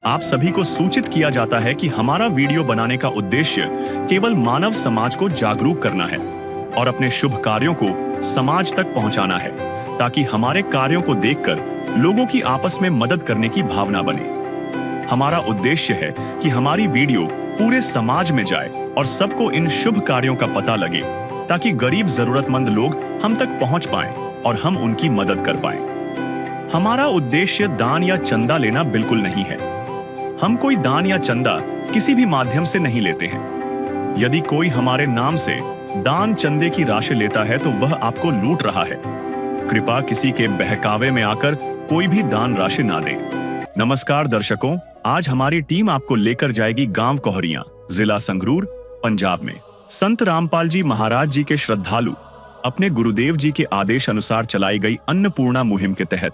आप सभी को सूचित किया जाता है कि हमारा वीडियो बनाने का उद्देश्य केवल मानव समाज को जागरूक करना है और अपने शुभ कार्यों को समाज तक पहुंचाना है, ताकि हमारे कार्यों को देखकर लोगों की आपस में मदद करने की भावना बने। हमारा उद्देश्य है कि हमारी वीडियो पूरे समाज में जाए और सबको इन शुभ कार्यों का पता लगे, ताकि गरीब जरूरतमंद लोग हम तक पहुंच पाएं और हम उनकी मदद कर पाएं। हमारा उद्देश्य दान या चंदा लेना बिल्कुल नहीं है। हम कोई दान या चंदा किसी भी माध्यम से नहीं लेते हैं। यदि कोई हमारे नाम से दान चंदे की राशि लेता है तो वह आपको लूट रहा है। कृपया किसी के बहकावे में आकर कोई भी दान राशि ना दें। नमस्कार दर्शकों, आज हमारी टीम आपको लेकर जाएगी गांव कोहरियां, जिला संगरूर, पंजाब में। संत रामपाल जी महाराज जी के श्रद्धालु अपने गुरुदेव जी के आदेश अनुसार चलाई गई अन्नपूर्णा मुहिम के तहत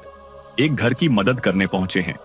एक घर की मदद करने पहुंचे हैं।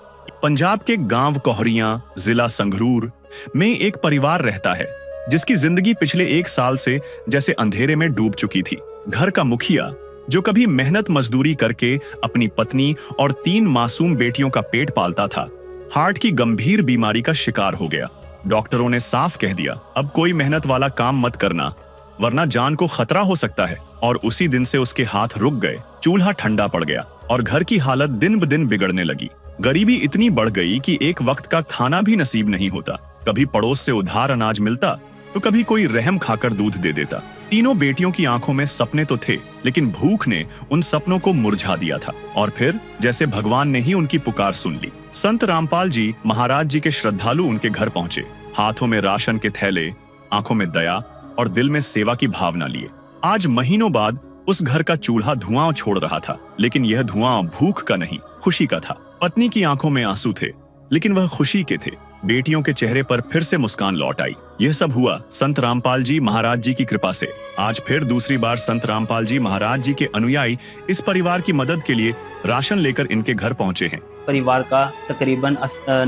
पंजाब के गांव कोहरियां, जिला संगरूर में एक परिवार रहता है जिसकी जिंदगी पिछले 1 साल से जैसे अंधेरे में डूब चुकी थी। घर का मुखिया, जो कभी मेहनत मजदूरी करके अपनी पत्नी और 3 मासूम बेटियों का पेट पालता था, हार्ट की गंभीर बीमारी का शिकार हो गया। डॉक्टरों ने साफ कह दिया, अब कोई मेहनत वाला काम मत करना, वरना जान को खतरा हो सकता है। और उसी दिन से उसके हाथ रुक गए, चूल्हा ठंडा पड़ गया और घर की हालत दिन ब दिन बिगड़ने लगी। गरीबी इतनी बढ़ गई कि एक वक्त का खाना भी नसीब नहीं होता। कभी पड़ोस से उधार अनाज मिलता तो कभी कोई रहम खाकर दूध दे देता। तीनों बेटियों की आंखों में सपने तो थे, लेकिन भूख ने उन सपनों को मुरझा दिया था। और फिर जैसे भगवान ने ही उनकी पुकार सुन ली। संत रामपाल जी महाराज जी के श्रद्धालु उनके घर पहुंचे, हाथों में राशन के थैले, आंखों में दया और दिल में सेवा की भावना लिए। आज महीनों बाद उस घर का चूल्हा धुआं छोड़ रहा था, लेकिन यह धुआं भूख का नहीं, खुशी का था। पत्नी की आंखों में आंसू थे, लेकिन वह खुशी के थे। बेटियों के चेहरे पर फिर से मुस्कान लौट आई। यह सब हुआ संत रामपाल जी महाराज जी की कृपा से। आज फिर दूसरी बार संत रामपाल जी महाराज जी के अनुयायी इस परिवार की मदद के लिए राशन लेकर इनके घर पहुंचे हैं। परिवार का तकरीबन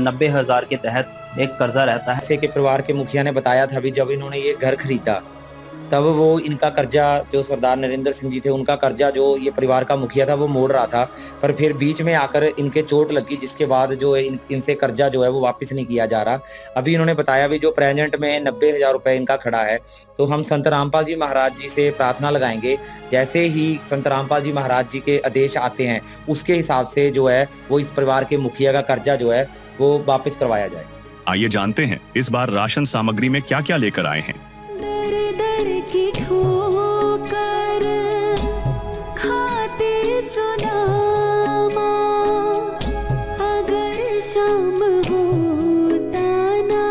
90,000 के तहत एक कर्जा रहता है। ऐसे के परिवार के मुखिया ने बताया था, अभी जब इन्होंने ये घर खरीदा तब वो इनका कर्जा, जो सरदार नरेंद्र सिंह जी थे, उनका कर्जा जो ये परिवार का मुखिया था वो मोड़ रहा था, पर फिर बीच में आकर इनके चोट लगी, जिसके बाद जो है इनसे कर्जा जो है वो वापस नहीं किया जा रहा। अभी इन्होंने बताया भी जो प्रेजेंट में 90,000 रुपए इनका खड़ा है, तो हम संत रामपाल जी महाराज जी से प्रार्थना लगाएंगे, जैसे ही संत रामपाल जी महाराज जी के आदेश आते हैं उसके हिसाब से जो है वो इस परिवार के मुखिया का कर्जा जो है वो वापस करवाया जाए। आइए जानते हैं इस बार राशन सामग्री में क्या क्या लेकर आए हैं। की ठोकर खाते सुनामा, अगर शाम होता ना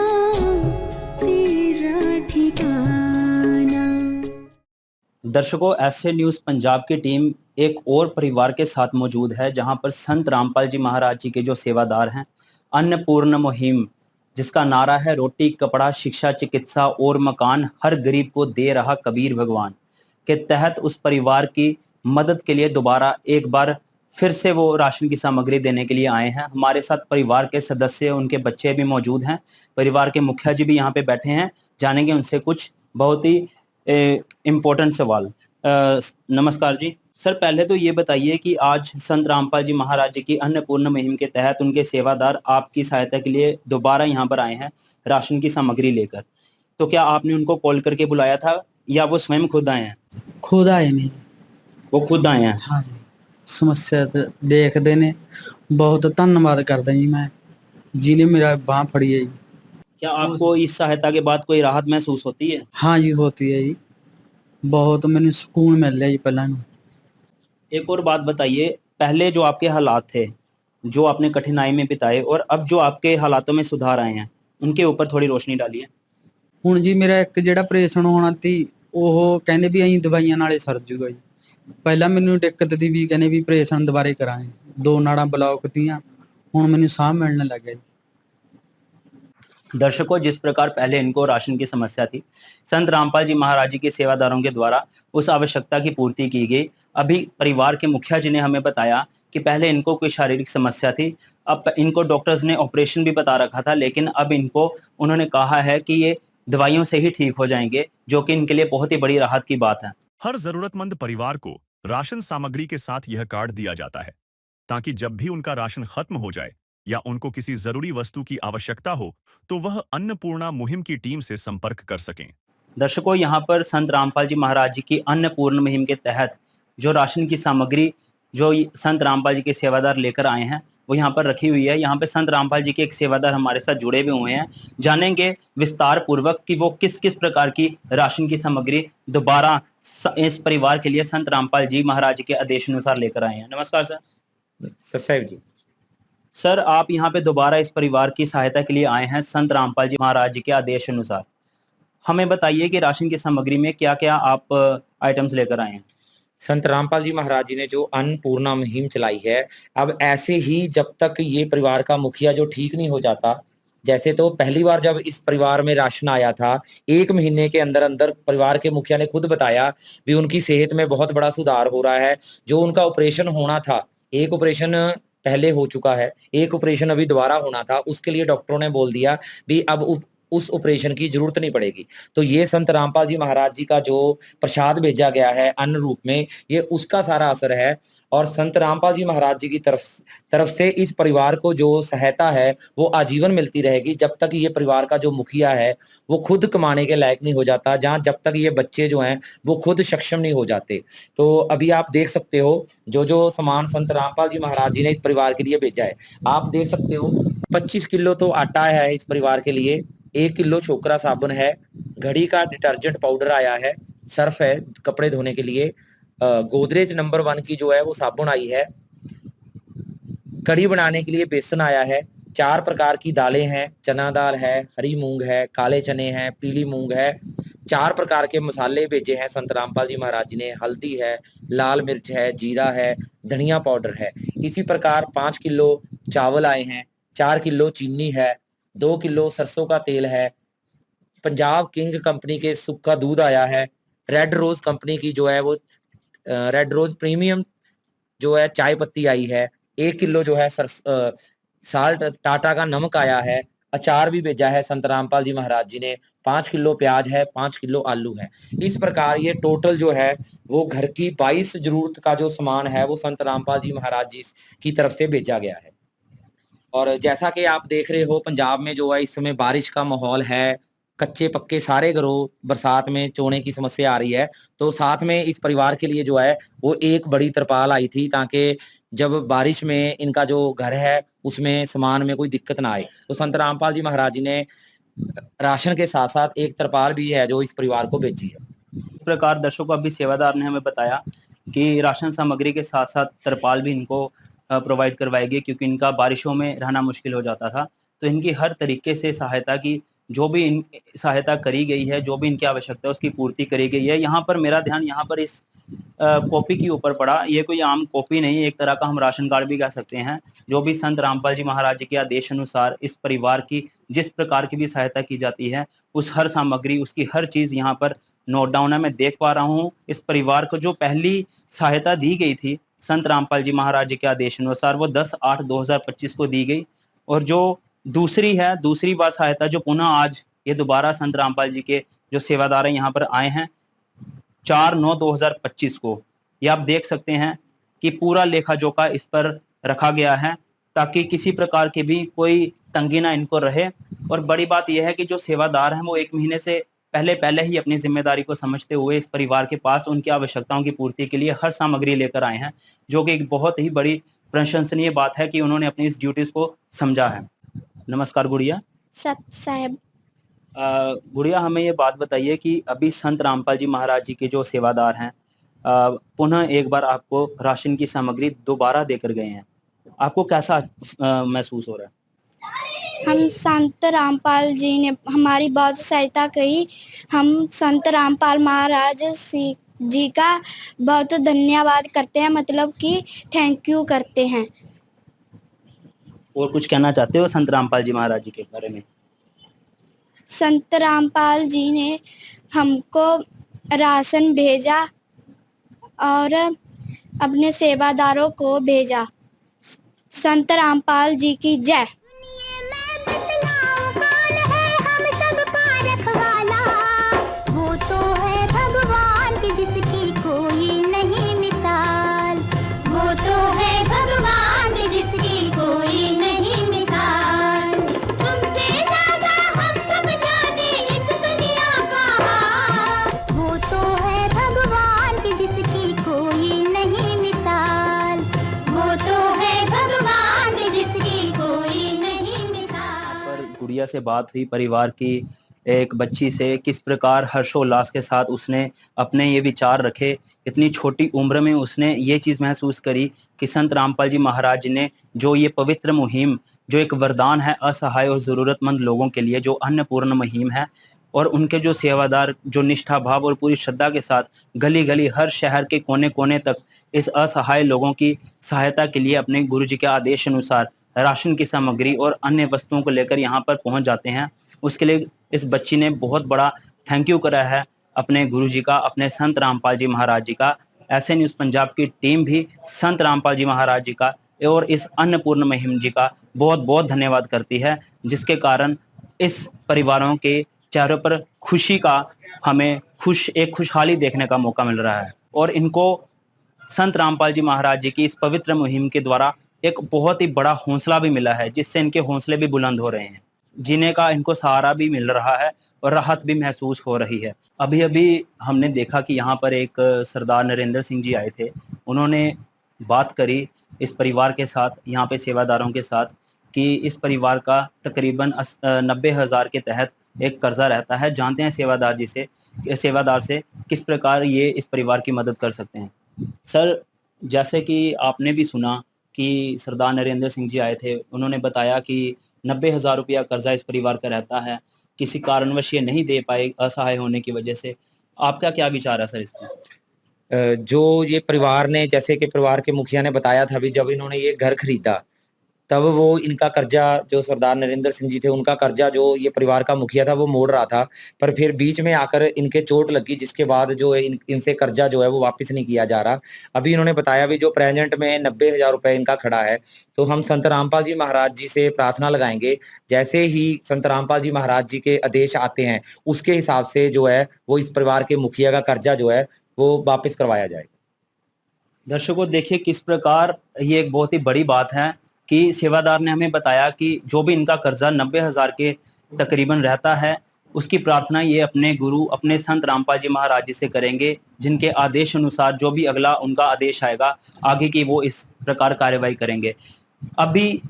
तेरा ठिकाना। दर्शकों, ऐसे न्यूज़ पंजाब की टीम एक और परिवार के साथ मौजूद है, जहां पर संत रामपाल जी महाराज जी के जो सेवादार हैं, अन्नपूर्ण मुहिम जिसका नारा है रोटी कपड़ा शिक्षा चिकित्सा और मकान हर गरीब को दे रहा कबीर भगवान, के तहत उस परिवार की मदद के लिए दोबारा एक बार फिर से वो राशन की सामग्री देने के लिए आए हैं। हमारे साथ परिवार के सदस्य, उनके बच्चे भी मौजूद हैं। परिवार के मुखिया जी भी यहाँ पे बैठे हैं, जानेंगे उनसे कुछ बहुत ही इम्पोर्टेंट सवाल। नमस्कार जी। सर, पहले तो ये बताइए कि आज संत रामपाल जी महाराज जी की अन्नपूर्ण मुहिम के तहत उनके सेवादार आपकी सहायता के लिए दोबारा यहाँ पर आए हैं राशन की सामग्री लेकर, तो क्या आपने उनको कॉल करके बुलाया था या वो स्वयं खुद आए हैं? खुद आए नहीं, वो खुद आए हैं। हाँ जी। समस्या देखते ने बहुत धन्यवाद करदा जी मैं, जिन्हें मेरा बांह फड़ी है जी। क्या आपको इस सहायता के बाद कोई राहत महसूस होती है? हाँ जी, होती है जी, बहुत मैंने सुकून मिल रहा जी। पहला एक और बात बताइए, पहले जो आपके हालात थे, जो आपने कठिनाई में बिताए, और अब जो आपके हालातों में सुधार आए हैं, उनके ऊपर थोड़ी रोशनी डालिए। ਹੁਣ ਜੀ ਮੇਰਾ ਇੱਕ ਜਿਹੜਾ ਆਪਰੇਸ਼ਨ ਹੋਣਾ ਸੀ ਉਹ ਕਹਿੰਦੇ ਵੀ ਅਸੀਂ ਦਵਾਈਆਂ ਨਾਲੇ ਸਰ ਜੂਗਾ ਜੀ। ਪਹਿਲਾਂ ਮੈਨੂੰ ਦਿੱਕਤ ਦੀ ਵੀ ਕਹਿੰਦੇ ਵੀ ਆਪਰੇਸ਼ਨ ਦੁਬਾਰੇ ਕਰਾਂਗੇ, 2 ਨਾੜਾਂ ਬਲੌਕ ਤੀਆਂ, ਹੁਣ ਮੈਨੂੰ ਸਾਹ ਮਿਲਣ ਲੱਗ ਗਿਆ जी। दर्शकों, जिस प्रकार पहले इनको राशन की समस्या थी, संत रामपाल जी महाराज जी के सेवादारों के द्वारा उस आवश्यकता की पूर्ति की गई। अभी परिवार के मुखिया जी ने हमें बताया कि पहले इनको कोई शारीरिक समस्या थी, अब इनको डॉक्टर्स ने ऑपरेशन भी बता रखा था, लेकिन अब इनको उन्होंने कहा है कि ये दवाइयों से ही ठीक हो जाएंगे, जो कि इनके लिए बहुत ही बड़ी राहत की बात है। हर जरूरतमंद परिवार को राशन सामग्री के साथ यह कार्ड दिया जाता है, ताकि जब भी उनका राशन खत्म हो जाए या उनको किसी जरूरी वस्तु की आवश्यकता हो तो वह अन्नपूर्णा मुहिम की टीम से संपर्क कर सकें। दर्शकों, यहाँ पर संत रामपाल जी महाराज जी की अन्नपूर्ण मुहिम के तहत जो राशन की सामग्री जो संत रामपाल जी के सेवादार लेकर आए हैं वो यहाँ पर रखी हुई है। यहाँ पे संत रामपाल जी के एक सेवादार हमारे साथ जुड़े हुए हुए हैं, जानेंगे विस्तार पूर्वक कि वो किस किस प्रकार की राशन की सामग्री दोबारा इस परिवार के लिए संत रामपाल जी महाराज के आदेश अनुसार लेकर आए हैं। नमस्कार सर। सचदेव जी। सर, आप यहाँ पे दोबारा इस परिवार की सहायता के लिए आए हैं संत रामपाल जी महाराज जी के आदेश अनुसार। हमें बताइए कि राशन की सामग्री में क्या क्या आप आइटम्स लेकर आए हैं। संत रामपाल जी महाराज जी ने जो अन्नपूर्णा मुहिम चलाई है, अब ऐसे ही जब तक ये परिवार का मुखिया जो ठीक नहीं हो जाता, जैसे तो पहली बार जब इस परिवार में राशन आया था 1 महीने के अंदर अंदर परिवार के मुखिया ने खुद बताया भी उनकी सेहत में बहुत बड़ा सुधार हो रहा है। जो उनका ऑपरेशन होना था, एक ऑपरेशन पहले हो चुका है, एक ऑपरेशन अभी दोबारा होना था, उसके लिए डॉक्टरों ने बोल दिया भी अब उस ऑपरेशन की जरूरत नहीं पड़ेगी। तो ये संत रामपाल जी महाराज जी का जो प्रसाद भेजा गया है अन्न रूप में, ये उसका सारा असर है। और संत रामपाल जी महाराज जी की तरफ से इस परिवार को जो सहायता है वो आजीवन मिलती रहेगी जब तक ये परिवार का जो मुखिया है वो खुद कमाने के लायक नहीं हो जाता, जब तक ये बच्चे जो हैं वो खुद सक्षम नहीं हो जाते। तो अभी आप देख सकते हो जो सामान संत रामपाल जी महाराज जी ने इस परिवार के लिए भेजा है। आप देख सकते हो 25 किलो तो आटा है इस परिवार के लिए, 1 किलो छोकरा साबुन है, घड़ी का डिटर्जेंट पाउडर आया है, सर्फ है कपड़े धोने के लिए, गोदरेज नंबर 1 की जो है वो साबुन आई है, कढ़ी बनाने के लिए बेसन आया है, 4 प्रकार की दालें हैं, चना दाल है, हरी मूंग है, काले चने हैं, पीली मूंग है, 4 प्रकार के मसाले भेजे हैं संत रामपाल जी महाराज जी ने, हल्दी है, लाल मिर्च है, जीरा है, धनिया पाउडर है। इसी प्रकार 5 किलो चावल आए हैं, 4 किलो चीनी है, 2 किलो सरसों का तेल है, पंजाब किंग कंपनी के सूखा दूध आया है, रेड रोज कंपनी की जो है वो रेड रोज प्रीमियम जो है चाय पत्ती आई है, 1 किलो जो है साल्ट टाटा का नमक आया है, अचार भी भेजा है संत रामपाल जी महाराज जी ने, 5 किलो प्याज है, 5 किलो आलू है। इस प्रकार ये टोटल जो है वो घर की 22 जरूरत का जो सामान है वो संत रामपाल जी महाराज जी की तरफ से भेजा गया है। और जैसा कि आप देख रहे हो पंजाब में जो है इस समय बारिश का माहौल है, कच्चे पक्के सारे घरों बरसात में चोने की समस्या आ रही है। तो साथ में इस परिवार के लिए जो है वो एक बड़ी तरपाल आई थी ताकि जब बारिश में इनका जो घर है उसमें सामान में कोई दिक्कत ना आए। तो संत रामपाल जी महाराज जी ने राशन के साथ साथ एक तरपाल भी है जो इस परिवार को भेजी है। इस प्रकार दर्शकों, अभी सेवादार ने हमें बताया कि राशन सामग्री के साथ साथ तरपाल भी इनको प्रोवाइड करवाएगी, क्योंकि इनका बारिशों में रहना मुश्किल हो जाता था। तो इनकी हर तरीके से सहायता की जो भी सहायता करी गई है, जो भी इनकी आवश्यकता है उसकी पूर्ति करी गई है। यहाँ पर मेरा ध्यान यहाँ पर इस कॉपी के ऊपर पड़ा। ये कोई आम कॉपी नहीं, एक तरह का हम राशन कार्ड भी कह सकते हैं, जो भी संत रामपाल जी महाराज जी के आदेश अनुसार इस परिवार की जिस प्रकार की भी सहायता की जाती है उस हर सामग्री उसकी हर चीज यहाँ पर नोट डाउन है। मैं देख पा रहा हूँ इस परिवार को जो पहली सहायता दी गई थी संत रामपाल जी महाराज जी के आदेश अनुसार वो 10/8/2025 को दी गई, और जो दूसरी बार सहायता जो पुनः आज ये दोबारा संत रामपाल जी के जो सेवादार हैं यहाँ पर आए हैं 4/9/2025 को। ये आप देख सकते हैं कि पूरा लेखा जोखा इस पर रखा गया है ताकि किसी प्रकार की भी कोई तंगी ना इनको रहे। और बड़ी बात यह है कि जो सेवादार हैं वो 1 महीने से पहले ही अपनी जिम्मेदारी को समझते हुए इस परिवार के पास उनकी आवश्यकताओं की पूर्ति के लिए हर सामग्री लेकर आए हैं, जो कि एक बहुत ही बड़ी प्रशंसनीय बात है कि उन्होंने अपनी इस ड्यूटीज को समझा है। नमस्कार गुड़िया। सत साहेब। गुड़िया, हमें ये बात बताइए कि अभी संत रामपाल जी महाराज जी के जो सेवादार हैं पुनः एक बार आपको राशन की सामग्री दोबारा देकर गए हैं, आपको कैसा महसूस हो रहा है? हम संत रामपाल जी ने हमारी बहुत सहायता की। हम संत रामपाल महाराज जी का बहुत धन्यवाद करते हैं, मतलब कि थैंक यू करते हैं। और कुछ कहना चाहते हो संत रामपाल जी महाराज जी के बारे में? संत रामपाल जी ने हमको राशन भेजा और अपने सेवादारों को भेजा। संत रामपाल जी की जय। वो तो है भगवान की जिसकी कोई नहीं मिसाल, वो तो है भगवान की जिसकी कोई नहीं मिसाल। गुड़िया से बात हुई, परिवार की एक बच्ची से, किस प्रकार हर्षोल्लास के साथ उसने अपने ये विचार रखे। इतनी छोटी उम्र में उसने ये चीज़ महसूस करी कि संत रामपाल जी महाराज जी ने जो ये पवित्र मुहिम, जो एक वरदान है असहाय और ज़रूरतमंद लोगों के लिए, जो अन्नपूर्ण मुहिम है, और उनके जो सेवादार जो निष्ठा भाव और पूरी श्रद्धा के साथ गली गली हर शहर के कोने कोने तक इस असहाय लोगों की सहायता के लिए अपने गुरु जी के आदेश अनुसार राशन की सामग्री और अन्य वस्तुओं को लेकर यहाँ पर पहुँच जाते हैं, उसके लिए इस बच्ची ने बहुत बड़ा थैंक यू करा है अपने गुरु जी का, अपने संत रामपाल जी महाराज जी का। ऐसे न्यूज़ पंजाब की टीम भी संत रामपाल जी महाराज जी का और इस अन्नपूर्ण मुहिम जी का बहुत बहुत धन्यवाद करती है, जिसके कारण इस परिवारों के चेहरों पर खुशी का हमें एक खुशहाली देखने का मौका मिल रहा है। और इनको संत रामपाल जी महाराज जी की इस पवित्र मुहिम के द्वारा एक बहुत ही बड़ा हौसला भी मिला है, जिससे इनके हौसले भी बुलंद हो रहे हैं, जीने का इनको सहारा भी मिल रहा है और राहत भी महसूस हो रही है। अभी अभी हमने देखा कि यहाँ पर एक सरदार नरेंद्र सिंह जी आए थे, उन्होंने बात करी इस परिवार के साथ, यहाँ पे सेवादारों के साथ, कि इस परिवार का तकरीबन 90,000 के तहत एक कर्जा रहता है। जानते हैं सेवादार से किस प्रकार ये इस परिवार की मदद कर सकते हैं। सर, जैसे कि आपने भी सुना कि सरदार नरेंद्र सिंह जी आए थे, उन्होंने बताया कि 90,000 रुपया कर्जा इस परिवार का रहता है, किसी कारणवश ये नहीं दे पाए असहाय होने की वजह से। आपका क्या विचार है सर इस पर? जो ये परिवार ने, जैसे कि परिवार के मुखिया ने बताया था, अभी जब इन्होंने ये घर खरीदा तब वो इनका कर्जा, जो सरदार नरेंद्र सिंह जी थे उनका कर्जा जो ये परिवार का मुखिया था वो मोड़ रहा था, पर फिर बीच में आकर इनके चोट लगी, जिसके बाद जो है इनसे कर्जा जो है वो वापस नहीं किया जा रहा। अभी इन्होंने बताया भी जो प्रेजेंट में 90,000 रुपए इनका खड़ा है, तो हम संत रामपाल जी महाराज जी से प्रार्थना लगाएंगे, जैसे ही संत रामपाल जी महाराज जी के आदेश आते हैं उसके हिसाब से जो है वो इस परिवार के मुखिया का कर्जा जो है वो वापस करवाया जाएगा। दर्शकों, देखिए किस प्रकार ये एक बहुत ही बड़ी बात है कि सेवादार ने हमें बताया कि जो भी इनका कर्जा 90,000 के तकरीबन रहता है, उसकी प्रार्थना ये अपने गुरु, अपने संत रामपाल जी महाराज जी से करेंगे, जिनके आदेश अनुसार जो भी अगला उनका आदेश आएगा आगे की वो इस प्रकार कार्रवाई करेंगे। अभी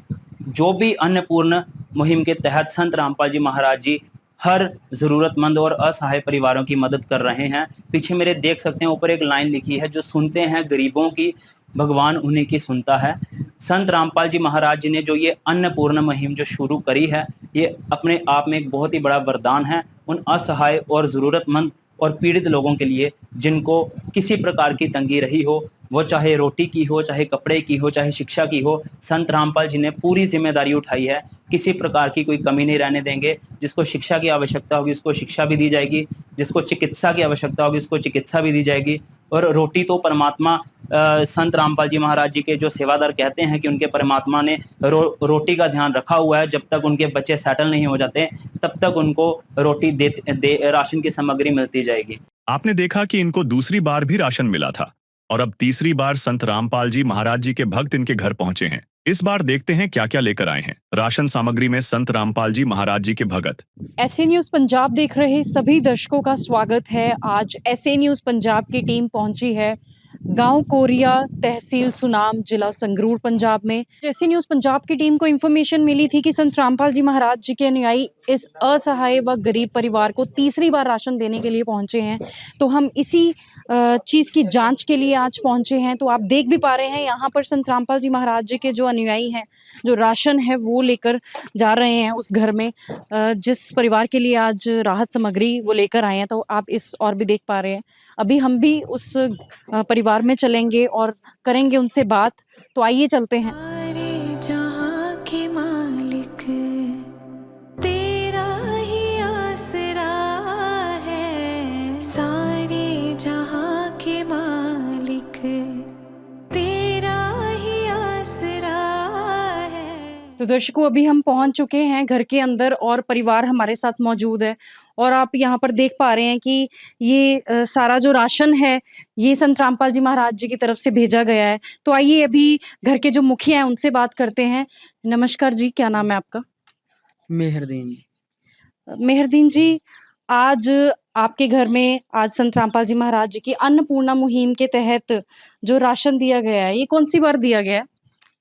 जो भी अन्नपूर्ण मुहिम के तहत संत रामपाल जी महाराज जी हर जरूरतमंद और असहाय परिवारों की मदद कर रहे हैं। पीछे मेरे देख सकते हैं ऊपर एक लाइन लिखी है, जो सुनते हैं गरीबों की भगवान उन्हीं की सुनता है। संत रामपाल जी महाराज जी ने जो ये अन्नपूर्ण मुहिम जो शुरू करी है, ये अपने आप में एक बहुत ही बड़ा वरदान है उन असहाय और जरूरतमंद और पीड़ित लोगों के लिए, जिनको किसी प्रकार की तंगी रही हो, वो चाहे रोटी की हो, चाहे कपड़े की हो, चाहे शिक्षा की हो। संत रामपाल जी ने पूरी जिम्मेदारी उठाई है, किसी प्रकार की कोई कमी नहीं रहने देंगे। जिसको शिक्षा की आवश्यकता होगी उसको शिक्षा भी दी जाएगी, जिसको चिकित्सा की आवश्यकता होगी उसको चिकित्सा भी दी जाएगी। और रोटी तो परमात्मा, संत रामपाल जी महाराज जी के जो सेवादार कहते हैं कि उनके परमात्मा ने रोटी का ध्यान रखा हुआ है। जब तक उनके बच्चे सेटल नहीं हो जाते तब तक उनको रोटी राशन की सामग्री मिलती जाएगी। आपने देखा कि इनको दूसरी बार भी राशन मिला था और अब तीसरी बार संत रामपाल जी महाराज जी के भक्त इनके घर पहुंचे हैं। इस बार देखते हैं क्या क्या लेकर आए हैं राशन सामग्री में संत रामपाल जी महाराज जी के भगत। ऐसे न्यूज़ पंजाब देख रहे सभी दर्शकों का स्वागत है। आज ऐसे न्यूज़ पंजाब की टीम पहुंची है गांव कोरिया, तहसील सुनाम, जिला संगरूर, पंजाब में। ऐसे न्यूज़ पंजाब की टीम को इन्फॉर्मेशन मिली थी कि संत रामपाल जी महाराज जी के अनुयायी इस असहाय व गरीब परिवार को तीसरी बार राशन देने के लिए पहुंचे हैं। तो हम इसी चीज़ की जांच के लिए आज पहुंचे हैं। तो आप देख भी पा रहे हैं यहाँ पर संत रामपाल जी महाराज जी के जो अनुयायी हैं, जो राशन है वो लेकर जा रहे हैं उस घर में जिस परिवार के लिए आज राहत सामग्री वो लेकर आए हैं। तो आप इस और भी देख पा रहे हैं। अभी हम भी उस परिवार में चलेंगे और करेंगे उनसे बात। तो आइए चलते हैं। सारे जहां के मालिक तेरा ही आसरा है, सारे जहां के मालिक तेरा ही आसरा है। तो दर्शकों, अभी हम पहुंच चुके हैं घर के अंदर और परिवार हमारे साथ मौजूद है। और आप यहाँ पर देख पा रहे हैं कि ये सारा जो राशन है ये संत रामपाल जी महाराज जी की तरफ से भेजा गया है। तो आइए अभी घर के जो मुखिया हैं उनसे बात करते हैं। नमस्कार जी, क्या नाम है आपका? मेहरदीन। मेहरदीन जी, आज आपके घर में आज संत रामपाल जी महाराज जी की अन्नपूर्णा मुहिम के तहत जो राशन दिया गया है, ये कौन सी बार दिया गया है?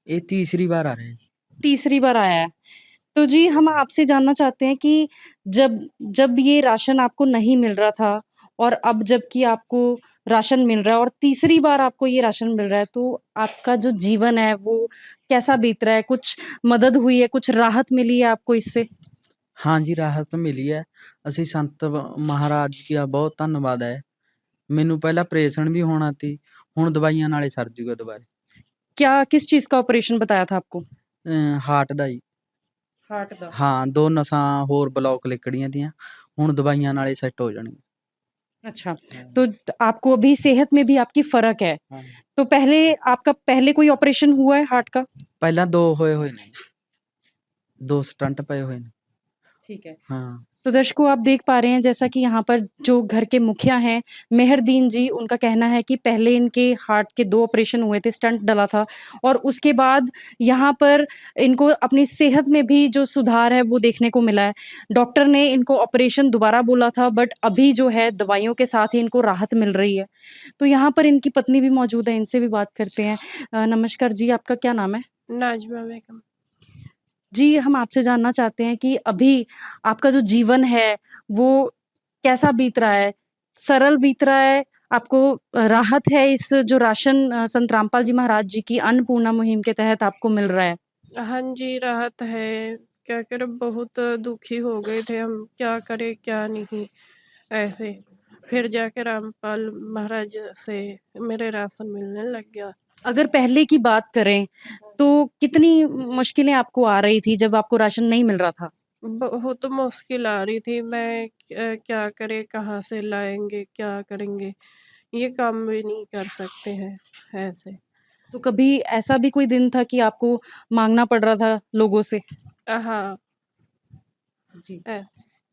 ये तीसरी बार आ रहे हैं। तीसरी बार आया है। तो जी हम आपसे जानना चाहते हैं कि जब जब ये राशन आपको नहीं मिल रहा था और अब जबकि आपको राशन मिल रहा है और तीसरी बार आपको ये राशन मिल रहा है, तो आपका जो जीवन है वो कैसा बीत रहा है? कुछ मदद हुई है, कुछ राहत मिली है आपको इससे? ਹਾਂਜੀ, ਰਾਹਤ ਮਿਲੀ ਹੈ। ਅਸੀਂ ਸੰਤ ਮਹਾਰਾਜ ਜੀ ਦਾ ਬਹੁਤ ਧੰਨਵਾਦ ਹੈ। ਮੈਨੂੰ ਪਹਿਲਾਂ ਆਪਰੇਸ਼ਨ ਵੀ ਹੋਣਾ ਸੀ, ਹੁਣ ਦਵਾਈਆਂ ਨਾਲੇ ਸਰ ਜੂਗਾ ਦੁਬਾਰੇ। क्या किस चीज़ का ऑपरेशन बताया था आपको? ਹਾਰਟ ਦਾ ਜੀ। हार्ट का। ਹਾਂ, 2 ਨਸਾਂ ਹੋਰ ਬਲੌਕ ਲਿਕੜੀਆਂ ਤੀਆਂ, ਹੁਣ ਦਵਾਈਆਂ ਨਾਲੇ ਸੈੱਟ ਹੋ ਜਾਣਗੀਆਂ। अच्छा, तो आपको अभी सेहत में भी आपकी फ़र्क है। हाँ। तो आपका पहले कोई ऑपरेशन हुआ है हार्ट का? ਪਹਿਲਾਂ 2 ਹੋਏ ਹੋਏ ਨੇ, 2 ਸਟੰਟ ਪਏ ਹੋਏ ਨੇ। ठीक है। ਹਾਂ। तो दर्शकों आप देख पा रहे हैं जैसा कि यहाँ पर जो घर के मुखिया हैं मेहरदीन जी, उनका कहना है कि पहले इनके हार्ट के 2 ऑपरेशन हुए थे, स्टंट डला था और उसके बाद यहाँ पर इनको अपनी सेहत में भी जो सुधार है वो देखने को मिला है। डॉक्टर ने इनको ऑपरेशन दोबारा बोला था बट अभी जो है दवाइयों के साथ ही इनको राहत मिल रही है। तो यहाँ पर इनकी पत्नी भी मौजूद है, इनसे भी बात करते हैं। नमस्कार जी, आपका क्या नाम है? नाजमा बेगम। जी, हम आपसे जानना चाहते हैं कि अभी आपका जो जीवन है, वो कैसा बीत रहा है? सरल बीत रहा है? आपको राहत है इस जो राशन संत रामपाल जी महाराज जी की अन्नपूर्णा मुहिम के तहत आपको मिल रहा है? हाँ जी, राहत है। क्या करें, बहुत दुखी हो गए थे हम, क्या करें क्या नहीं ऐसे। फिर जाके रामपाल महाराज से मेरे राशन मिलने लग गया। अगर पहले की बात करें, तो कितनी मुश्किलें आपको आ रही थी जब आपको राशन नहीं मिल रहा था? बहुत मुश्किल आ रही थी, मैं क्या करें, कहाँ से लाएँगे, क्या करेंगे? ये काम भी नहीं कर सकते हैं ऐसे। तो कभी ऐसा भी कोई दिन था कि आपको माँगना पड़ रहा था लोगों से? हाँ। जी। अ,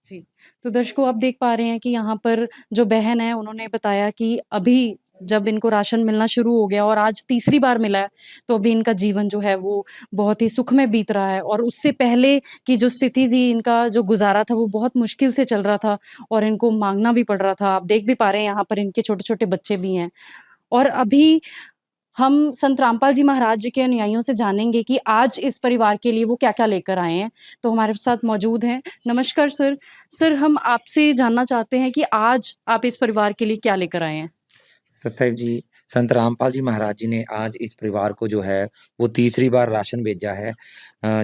जी, तो दर्शकों आप देख पा रहे हैं कि यहाँ पर जो बहन है उन्होंने बताया कि अभी जब इनको राशन मिलना शुरू हो गया और आज तीसरी बार मिला है, तो अभी इनका जीवन जो है वो बहुत ही सुख में बीत रहा है और उससे पहले की जो स्थिति थी, इनका जो गुज़ारा था वो बहुत मुश्किल से चल रहा था और इनको माँगना भी पड़ रहा था। आप देख भी पा रहे हैं यहाँ पर इनके छोटे-छोटे बच्चे भी हैं और अभी हम संत रामपाल जी महाराज जी के अनुयायियों से जानेंगे कि आज इस परिवार के लिए वो क्या-क्या लेकर आए हैं। तो हमारे साथ मौजूद हैं। नमस्कार सर। सर हम आपसे जानना चाहते हैं कि आज आप इस परिवार के लिए क्या लेकर आए हैं? सर जी, संत रामपाल जी महाराज जी ने आज इस परिवार को जो है वो तीसरी बार राशन भेजा है।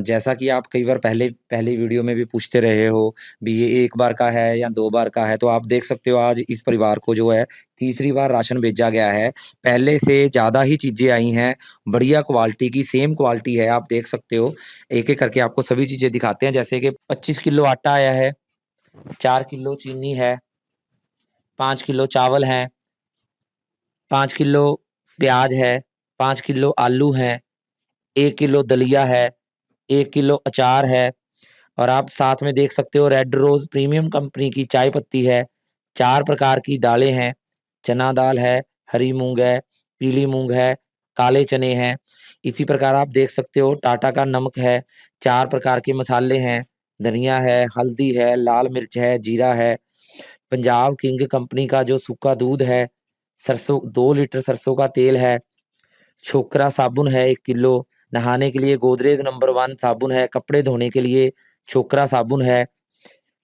जैसा कि आप कई बार पहले वीडियो में भी पूछते रहे हो भी ये 1 बार का है या 2 बार का है, तो आप देख सकते हो आज इस परिवार को जो है तीसरी बार राशन भेजा गया है। पहले से ज़्यादा ही चीज़ें आई हैं, बढ़िया क्वालिटी की सेम क्वालिटी है, आप देख सकते हो। एक-एक करके आपको सभी चीज़ें दिखाते हैं, जैसे कि 25 किलो आटा आया है, 4 किलो चीनी है, 5 किलो चावल हैं, 5 किलो प्याज है, 5 किलो आलू हैं, 1 किलो दलिया है, 1 किलो अचार है और आप साथ में देख सकते हो रेड रोज़ प्रीमियम कंपनी की चाय पत्ती है, 4 प्रकार की दालें हैं, चना दाल है, हरी मूँग है, पीली मूँग है, काले चने हैं। इसी प्रकार आप देख सकते हो टाटा का नमक है, 4 प्रकार के मसाले हैं, धनिया है, हल्दी है, लाल मिर्च है, जीरा है, पंजाब किंग कंपनी का जो सूखा दूध है, सरसों 2 लीटर सरसों का तेल है, छोकरा साबुन है 1 किलो, नहाने के लिए गोदरेज नंबर 1 साबुन है, कपड़े धोने के लिए छोकरा साबुन है,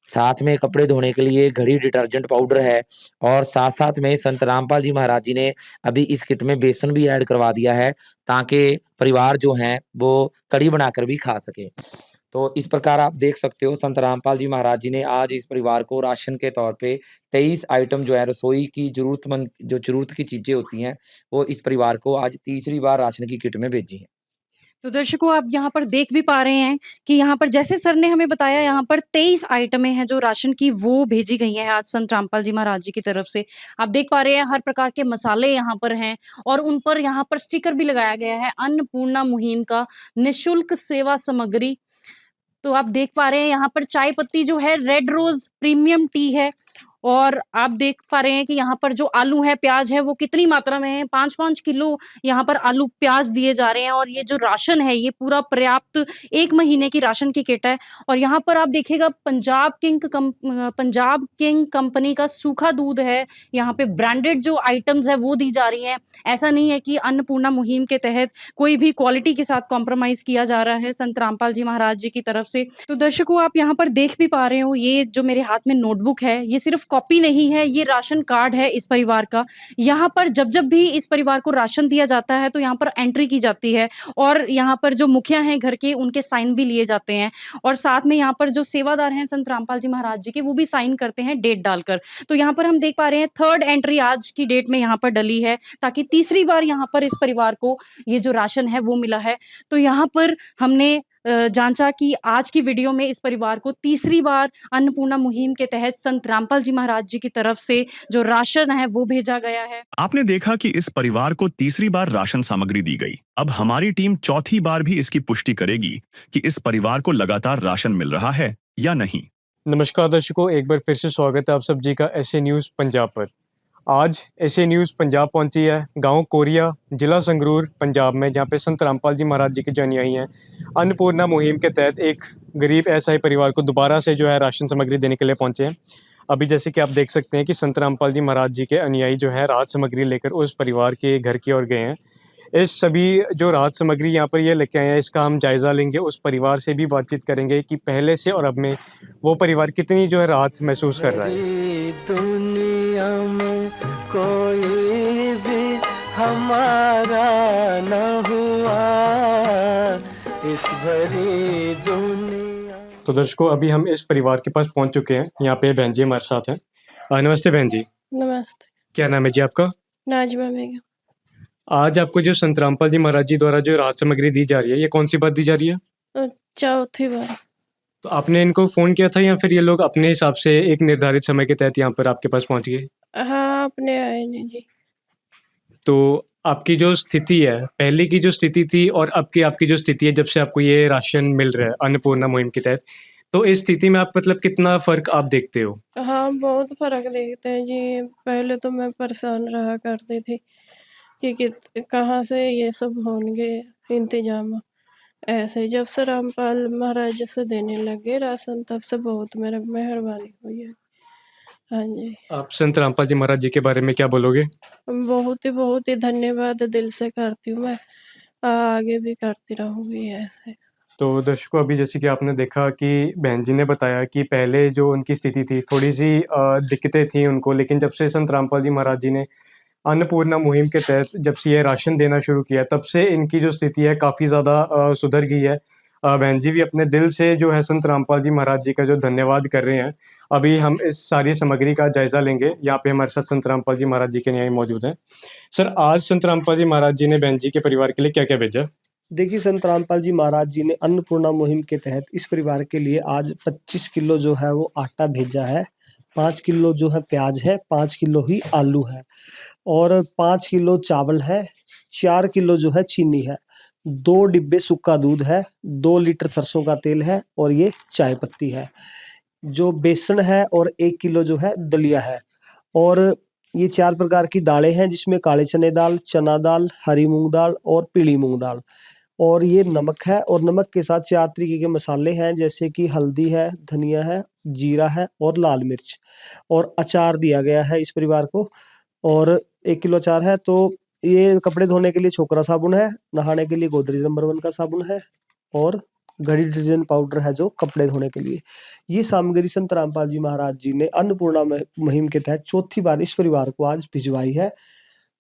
साथ में कपड़े धोने के लिए घड़ी डिटर्जेंट पाउडर है और साथ-साथ में संत रामपाल जी महाराज जी ने अभी इस किट में बेसन भी ऐड करवा दिया है, ताकि परिवार जो हैं वो कढ़ी बनाकर भी खा सके। तो इस प्रकार आप देख सकते हो संत रामपाल जी महाराज जी ने आज इस परिवार को राशन के तौर पे 23 आइटम जो है रसोई की ज़रूरत की चीज़ें होती हैं, वो इस परिवार को आज तीसरी बार राशन की किट में भेजी हैं। तो दर्शकों आप यहाँ पर देख भी पा रहे हैं कि यहाँ पर जैसे सर ने हमें बताया यहाँ पर 23 आइटमें हैं जो राशन की वो भेजी गई हैं आज संत रामपाल जी महाराज जी की तरफ से। आप देख पा रहे हैं हर प्रकार के मसाले यहाँ पर हैं और उन पर यहाँ पर स्टिकर भी लगाया गया है अन्नपूर्णा मुहिम का निःशुल्क सेवा सामग्री। तो आप देख पा रहे हैं यहाँ पर चाय पत्ती जो है रेड रोज प्रीमियम टी है और आप देख पा रहे हैं कि यहाँ पर जो आलू है, प्याज है, वो कितनी मात्रा में है। 5-5 किलो यहाँ पर आलू, प्याज दिए जा रहे हैं और ये जो राशन है, ये पूरा पर्याप्त 1 महीने की राशन की किट है। और यहाँ पर आप देखिएगा पंजाब किंग कंपनी का सूखा दूध है। यहाँ पे ब्रांडेड जो आइटम्स है वो दी जा रही हैं। ऐसा नहीं है कि अन्नपूर्णा मुहिम के तहत कोई भी क्वालिटी के साथ कॉम्प्रोमाइज़ किया जा रहा है संत रामपाल जी महाराज जी की तरफ से। तो दर्शकों, आप यहाँ पर देख भी पा रहे हो, ये जो मेरे हाथ में नोटबुक है, ये सिर्फ कॉपी नहीं है, ये राशन कार्ड है इस परिवार का। यहाँ पर जब-जब भी इस परिवार को राशन दिया जाता है, तो यहाँ पर एंट्री की जाती है और यहाँ पर जो मुखिया हैं घर के, उनके साइन भी लिए जाते हैं और साथ में यहाँ पर जो सेवादार हैं संत रामपाल जी महाराज जी के, वो भी साइन करते हैं डेट डालकर। तो यहाँ पर हम देख पा रहे हैं 3rd एंट्री आज की डेट में यहाँ पर डली है, ताकि तीसरी बार यहाँ पर इस परिवार को ये जो राशन है वो मिला है। तो यहाँ पर हमने जांचा कि आज की वीडियो में इस परिवार को तीसरी बार अन्नपूर्णा मुहिम के तहत संत रामपाल जी महाराज जी की तरफ से जो राशन है वो भेजा गया है। आपने देखा कि इस परिवार को तीसरी बार राशन सामग्री दी गई। अब हमारी टीम चौथी बार भी इसकी पुष्टि करेगी कि इस परिवार को लगातार राशन मिल रहा है या नहीं। नमस्कार दर्शकों, एक बार फिर से स्वागत है आप सब जी का एसए न्यूज़ पंजाब पर। आज एसए न्यूज़ पंजाब पहुंची है गांव कोरिया, जिला संगरूर, पंजाब में, जहां पे संत रामपाल जी महाराज जी के जो अनुयायी हैं, अन्नपूर्णा मुहिम के तहत एक गरीब ऐसा ही परिवार को दोबारा से जो है राशन सामग्री देने के लिए पहुंचे हैं। अभी जैसे कि आप देख सकते हैं कि संत रामपाल जी महाराज जी के अनुयायी जो है राहत सामग्री लेकर उस परिवार के घर की ओर गए हैं। इस सभी जो राहत सामग्री यहाँ पर ये लेके आए हैं, इसका हम जायज़ा लेंगे, उस परिवार से भी बातचीत करेंगे कि पहले से और अब में वो परिवार कितनी जो है राहत महसूस कर रहा है। दुनिया में कोई भी हमारा न हुआ, इस भरी दुनिया। तो दर्शकों, अभी हम इस परिवार के पास पहुँच चुके हैं। यहाँ पे बहन जी हमारे साथ हैं। नमस्ते बहन जी। नमस्ते। क्या नाम है जी आपका? नाजमा बेगम। आज आपको जो संत रामपाल जी महाराज जी द्वारा जो राहत सामग्री दी जा रही है, ये कौन सी बार दी जा रही है? चौथी बार। तो आपने इनको फ़ोन किया था या फिर ये लोग अपने हिसाब से एक निर्धारित समय के तहत यहाँ पर आपके पास पहुँच गए? हाँ, अपने आए नहीं जी। तो आपकी जो स्थिति है, पहले की जो स्थिति थी और अब की आपकी जो स्थिति है, जब से आपको ये राशन मिल रहा है अन्नपूर्णा मुहिम के तहत, तो इस स्थिति में आप मतलब कितना फ़र्क आप देखते हो? हाँ, बहुत फ़र्क देखते हैं जी। पहले तो मैं परेशान रहा करती थी कि कहाँ से ये सब होंगे इंतजाम। ऐसे जब से रामपाल महाराज से देने लगे राशन, तब से बहुत मेरा मेहरबानी हुई है। हाँ जी। आप संत रामपाल जी महाराज जी के बारे में क्या बोलोगे? बहुत ही धन्यवाद दिल से करती हूँ मैं। आगे भी करती रहूँगी ऐसे। तो दर्शकों, अभी जैसे कि आपने देखा कि बहन जी ने बताया कि पहले जो उनकी स्थिति थी, थोड़ी-सी दिक्कतें थी उनको, लेकिन जब से संत रामपाल जी महाराज जी ने अन्नपूर्णा मुहिम के तहत जब से ये राशन देना शुरू किया, तब से इनकी जो स्थिति है काफ़ी ज़्यादा सुधर गई है। बहन जी भी अपने दिल से जो है संत रामपाल जी महाराज जी का जो धन्यवाद कर रहे हैं। अभी हम इस सारी सामग्री का जायज़ा लेंगे। यहाँ पे हमारे साथ संत रामपाल जी महाराज जी के न्यायी मौजूद हैं। सर, आज संत रामपाल जी महाराज जी ने बहन जी के परिवार के लिए क्या-क्या भेजा? देखिए, संत रामपाल जी महाराज जी ने अन्नपूर्णा मुहिम के तहत इस परिवार के लिए आज 25 किलो जो है वो आटा भेजा है, 5 किलो जो है प्याज है, 5 किलो ही आलू है और 5 किलो चावल है, 4 किलो जो है चीनी है, 2 डिब्बे सूखा दूध है, 2 लीटर सरसों का तेल है और ये चाय पत्ती है। जो बेसन है और 1 किलो जो है दलिया है और ये 4 प्रकार की दालें हैं, जिसमें काले चने दाल, चना दाल, हरी मूँग दाल और पीली मूँग दाल। और ये नमक है और नमक के साथ 4 तरीके के मसाले हैं, जैसे कि हल्दी है, धनिया है, जीरा है और लाल मिर्च। और अचार दिया गया है इस परिवार को और 1 किलो अचार है। तो ये कपड़े धोने के लिए छोकरा साबुन है, नहाने के लिए गोदरेज नंबर 1 का साबुन है और घड़ी डिटर्जेंट पाउडर है जो कपड़े धोने के लिए। ये सामग्री संत रामपाल जी महाराज जी ने अन्नपूर्णा मुहिम के तहत चौथी बार इस परिवार को आज भिजवाई है।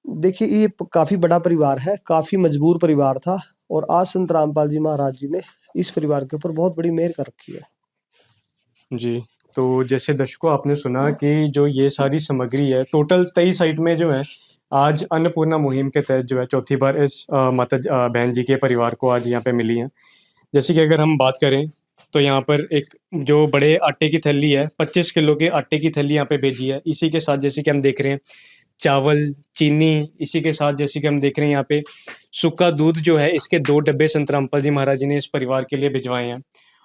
देखिए, ये काफ़ी बड़ा परिवार है, काफ़ी मजबूर परिवार था और आज संत रामपाल जी महाराज जी ने इस परिवार के ऊपर बहुत बड़ी मेहर कर रखी है। जी, तो जैसे दर्शकों आपने सुना कि जो ये सारी सामग्री है, टोटल 23 साइट में जो है आज अन्नपूर्णा मुहिम के तहत जो है चौथी बार इस बहन जी के परिवार को आज यहाँ पे मिली हैं। जैसे कि अगर हम बात करें तो यहाँ पर एक जो बड़े आटे की थैली है, 25 किलो के आटे की थैली यहाँ पे भेजी है। इसी के साथ जैसे कि हम देख रहे हैं चावल, चीनी, इसी के साथ जैसे कि हम देख रहे हैं यहाँ पे सूखा दूध जो है, इसके 2 डब्बे संत रामपाल जी महाराज जी ने इस परिवार के लिए भिजवाए हैं।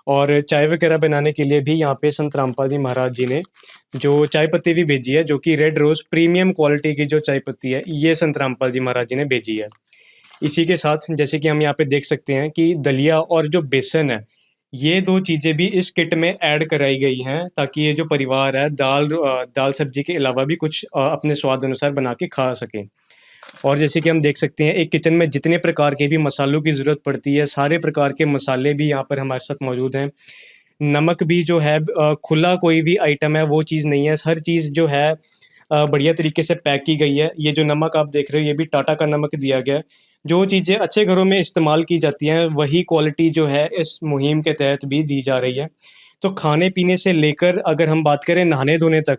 और चाय वगैरह बनाने के लिए भी यहाँ पे संत रामपाल जी महाराज जी ने जो चाय पत्ती भी भेजी है, जो कि रेड रोज़ प्रीमियम क्वालिटी की जो चाय पत्ती है, ये संत रामपाल जी महाराज जी ने भेजी है। इसी के साथ जैसे कि हम यहाँ पे देख सकते हैं कि दलिया और जो बेसन है, ये 2 चीज़ें भी इस किट में ऐड कराई गई हैं, ताकि ये जो परिवार है दाल सब्जी के अलावा भी कुछ अपने स्वाद अनुसार बना के खा सकें। और जैसे कि हम देख सकते हैं, एक किचन में जितने प्रकार के भी मसालों की ज़रूरत पड़ती है, सारे प्रकार के मसाले भी यहाँ पर हमारे साथ मौजूद हैं। नमक भी जो है खुला कोई भी आइटम है वो चीज़ नहीं है, हर चीज़ जो है बढ़िया तरीके से पैक की गई है। ये जो नमक आप देख रहे हो, ये भी टाटा का नमक दिया गया है। जो चीज़ें अच्छे घरों में इस्तेमाल की जाती हैं, वही क्वालिटी जो है इस मुहिम के तहत भी दी जा रही है। तो खाने-पीने से लेकर अगर हम बात करें नहाने-धोने तक,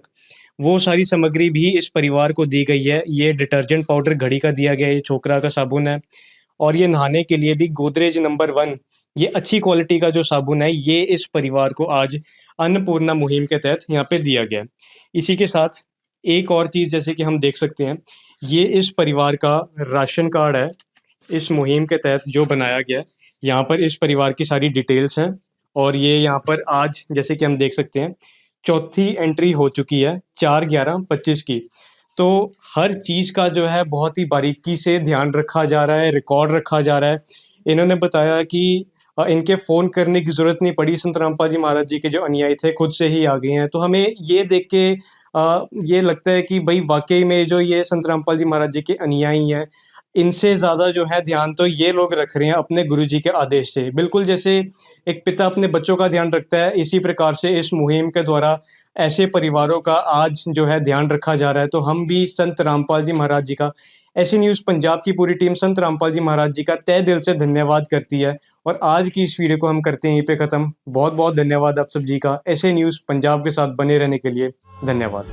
वो सारी सामग्री भी इस परिवार को दी गई है। ये डिटर्जेंट पाउडर घड़ी का दिया गया है, ये छोकरा का साबुन है, और ये नहाने के लिए भी गोदरेज नंबर 1 ये अच्छी क्वालिटी का जो साबुन है, ये इस परिवार को आज अन्नपूर्णा मुहिम के तहत यहाँ पे दिया गया है। इसी के साथ एक और चीज़ जैसे कि हम देख सकते हैं, ये इस परिवार का राशन कार्ड है, इस मुहिम के तहत जो बनाया गया है। यहाँ पर इस परिवार की सारी डिटेल्स हैं, और ये यहाँ पर आज जैसे कि हम देख सकते हैं, चौथी एंट्री हो चुकी है 4/11/25 की। तो हर चीज़ का जो है बहुत ही बारीकी से ध्यान रखा जा रहा है, रिकॉर्ड रखा जा रहा है। इन्होंने बताया कि इनके फ़ोन करने की ज़रूरत नहीं पड़ी, संत रामपाल जी महाराज जी के जो अनुयायी थे खुद से ही आ गए हैं। तो हमें ये देख के ये लगता है कि भाई वाक़ई में जो ये संत रामपाल जी महाराज जी के अनुयायी हैं, इनसे ज़्यादा जो है ध्यान तो ये लोग रख रहे हैं अपने गुरुजी के आदेश से। बिल्कुल जैसे एक पिता अपने बच्चों का ध्यान रखता है, इसी प्रकार से इस मुहिम के द्वारा ऐसे परिवारों का आज जो है ध्यान रखा जा रहा है। तो हम भी संत रामपाल जी महाराज जी का, ऐसी न्यूज़ पंजाब की पूरी टीम संत रामपाल जी महाराज जी का तहे दिल से धन्यवाद करती है। और आज की इस वीडियो को हम करते हैं यहीं पे ख़त्म। बहुत बहुत धन्यवाद आप सब जी का ऐसे न्यूज़ पंजाब के साथ बने रहने के लिए। धन्यवाद।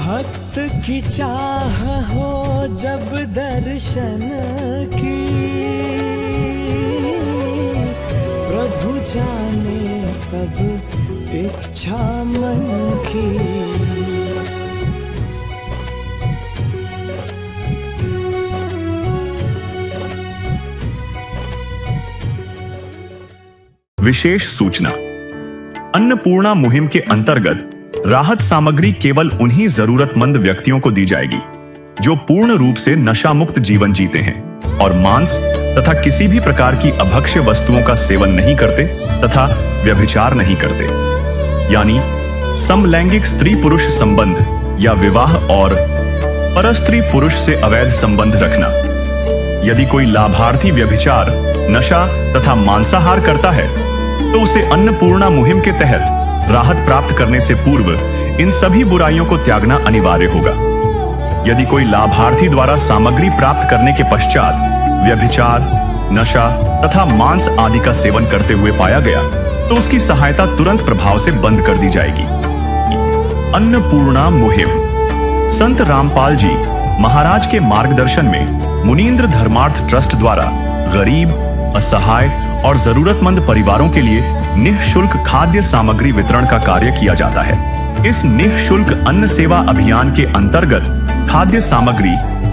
भक्त की चाह हो जब दर्शन की, प्रभु जाने सब इच्छा मन की। विशेष सूचना। अन्नपूर्णा मुहिम के अंतर्गत राहत सामग्री केवल उन्हीं जरूरतमंद व्यक्तियों को दी जाएगी जो पूर्ण रूप से नशा मुक्त जीवन जीते हैं और मांस तथा किसी भी प्रकार की अभक्ष्य वस्तुओं का सेवन नहीं करते तथा व्यभिचार नहीं करते, यानी समलैंगिक स्त्री पुरुष संबंध या विवाह और परस्त्री पुरुष से अवैध संबंध रखना। यदि कोई लाभार्थी व्यभिचार, नशा तथा मांसाहार करता है तो उसे अन्नपूर्णा मुहिम के तहत राहत प्राप्त करने से पूर्व इन सभी बुराइयों को त्यागना अनिवार्य होगा। यदि कोई लाभार्थी द्वारा सामग्री प्राप्त करने के पश्चात व्यभिचार, नशा तथा मांस आदि का सेवन करते हुए पाया गया तो उसकी सहायता तुरंत प्रभाव से बंद कर दी जाएगी। अन्नपूर्णा मुहिम संत रामपाल जी महाराज के मार्गदर्शन में मुनींद्र धर्मार्थ ट्रस्ट द्वारा गरीब, असहाय और जरूरतमंद परिवारों के लिए निःशुल्क खाद्य सामग्री वितरण का कार्य किया जाता है। इस निःशुल्क अन्न सेवा अभियान के अंतर्गत खाद्य सामग्री,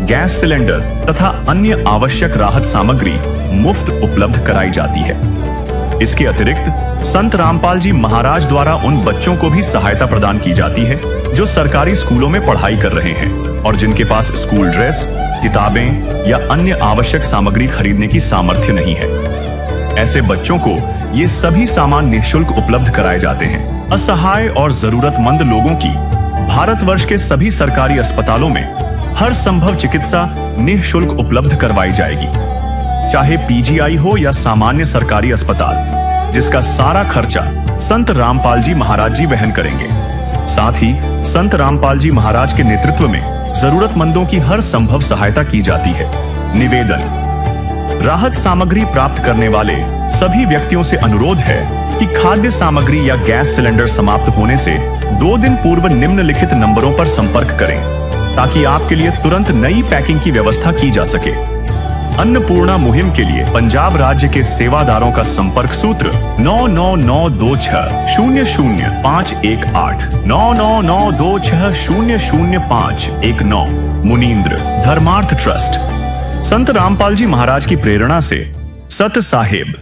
गैस सिलेंडर तथा अन्य आवश्यक राहत सामग्री मुफ्त उपलब्ध कराई जाती है। इसके अतिरिक्त संत रामपाल जी महाराज द्वारा उन बच्चों को भी सहायता प्रदान की जाती है जो सरकारी स्कूलों में पढ़ाई कर रहे हैं और जिनके पास स्कूल ड्रेस, किताबें या अन्य आवश्यक सामग्री खरीदने की सामर्थ्य नहीं है। ऐसे बच्चों को ये सभी सामान निःशुल्क उपलब्ध कराए जाते हैं। असहाय और जरूरतमंद लोगों की भारतवर्ष के सभी सरकारी अस्पतालों में हर संभव चिकित्सा निःशुल्क उपलब्ध करवाई जाएगी, चाहे पीजीआई हो या सामान्य सरकारी अस्पताल, जिसका सारा खर्चा संत रामपाल जी महाराज जी वहन करेंगे। साथ ही संत रामपाल जी महाराज के नेतृत्व में जरूरतमंदों की हर संभव सहायता की जाती है। निवेदन: राहत सामग्री प्राप्त करने वाले सभी व्यक्तियों से अनुरोध है कि खाद्य सामग्री या गैस सिलेंडर समाप्त होने से 2 दिन पूर्व निम्नलिखित नंबरों पर संपर्क करें ताकि आपके लिए तुरंत नई पैकिंग की व्यवस्था की जा सके। अन्नपूर्णा मुहिम के लिए पंजाब राज्य के सेवादारों का संपर्क सूत्र 9992600518 9992600519। मुनींद्र धर्मार्थ ट्रस्ट, संत रामपाल जी महाराज की प्रेरणा से सत साहिब